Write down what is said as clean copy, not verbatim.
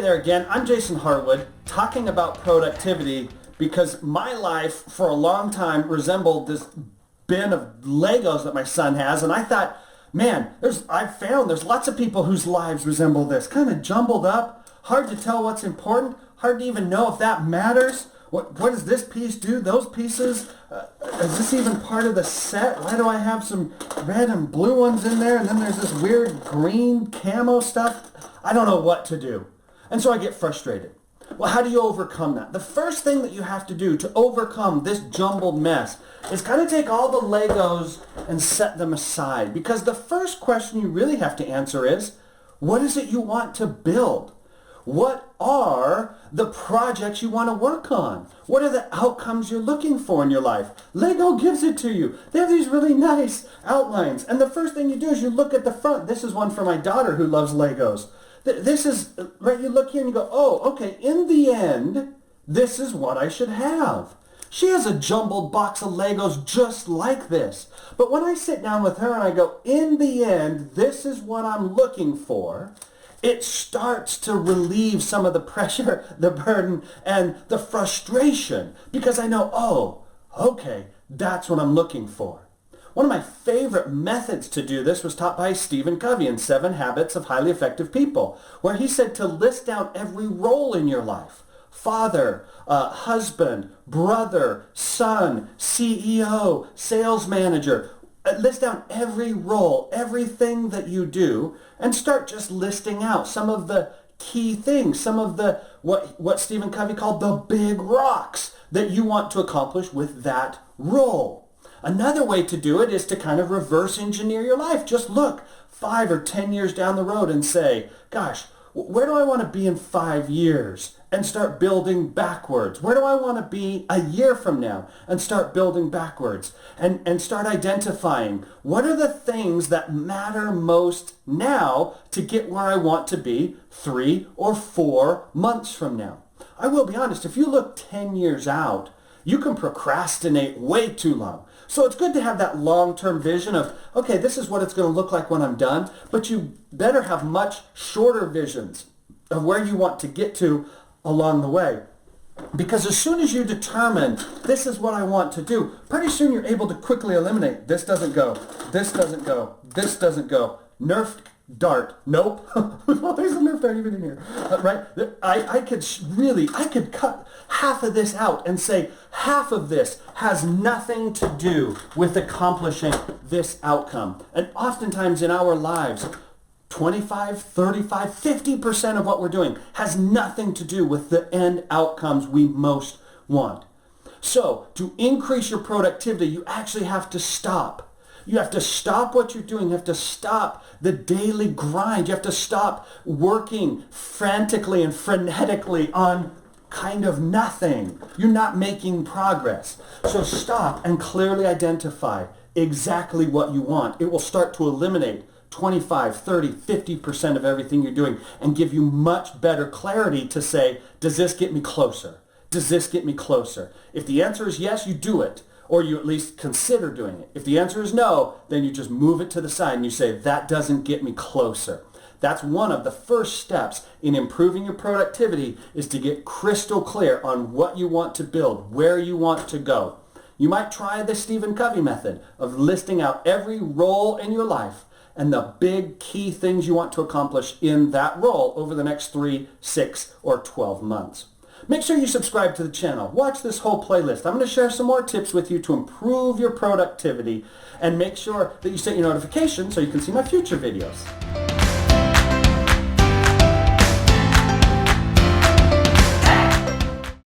there again. I'm Jason Harwood, talking about productivity because my life for a long time resembled this bin of Legos that my son has, and I thought, man, I've found there's lots of people whose lives resemble this, kind of jumbled up, hard to tell what's important, hard to even know if that matters. What does this piece do? Those pieces? Is this even part of the set? Why do I have some red and blue ones in there, and then there's this weird green camo stuff? I don't know what to do. And so I get frustrated. Well, how do you overcome that? The first thing that you have to do to overcome this jumbled mess is kind of take all the Legos and set them aside. Because the first question you really have to answer is, what is it you want to build? What are the projects you want to work on? What are the outcomes you're looking for in your life? Lego gives it to you. They have these really nice outlines. And the first thing you do is you look at the front. This is one for my daughter who loves Legos. This is, right, you look here and you go, oh, okay, in the end, this is what I should have. She has a jumbled box of Legos just like this. But when I sit down with her and I go, in the end, this is what I'm looking for, it starts to relieve some of the pressure, the burden, and the frustration because I know, oh, okay, that's what I'm looking for. One of my favorite methods to do this was taught by Stephen Covey in 7 Habits of Highly Effective People, where he said to list down every role in your life. Father, husband, brother, son, CEO, sales manager. List down every role, everything that you do, and start just listing out some of the key things, some of the what Stephen Covey called the big rocks that you want to accomplish with that role. Another way to do it is to kind of reverse engineer your life. Just look 5 or 10 years down the road and say, gosh, where do I want to be in 5 years? And start building backwards. Where do I want to be a year from now? And start building backwards. And start identifying what are the things that matter most now to get where I want to be 3 or 4 months from now. I will be honest, if you look 10 years out, you can procrastinate way too long. So it's good to have that long-term vision of, okay, this is what it's going to look like when I'm done, but you better have much shorter visions of where you want to get to along the way. Because as soon as you determine this is what I want to do, pretty soon you're able to quickly eliminate this doesn't go, this doesn't go, this doesn't go, Nerf dart, nope. Well, there's a Nerf dart even in here, right? I could cut half of this out and say half of this has nothing to do with accomplishing this outcome. And oftentimes in our lives, 25, 35, 50% of what we're doing has nothing to do with the end outcomes we most want. So to increase your productivity, you actually have to stop. You have to stop what you're doing. You have to stop the daily grind. You have to stop working frantically and frenetically on kind of nothing. You're not making progress. So stop and clearly identify exactly what you want. It will start to eliminate 25, 30, 50% of everything you're doing and give you much better clarity to say, does this get me closer? Does this get me closer? If the answer is yes, you do it. Or you at least consider doing it. If the answer is no, then you just move it to the side and you say, that doesn't get me closer. That's one of the first steps in improving your productivity is to get crystal clear on what you want to build, where you want to go. You might try the Stephen Covey method of listing out every role in your life and the big key things you want to accomplish in that role over the next 3, 6, or 12 months. Make sure you subscribe to the channel. Watch this whole playlist. I'm going to share some more tips with you to improve your productivity and make sure that you set your notifications so you can see my future videos.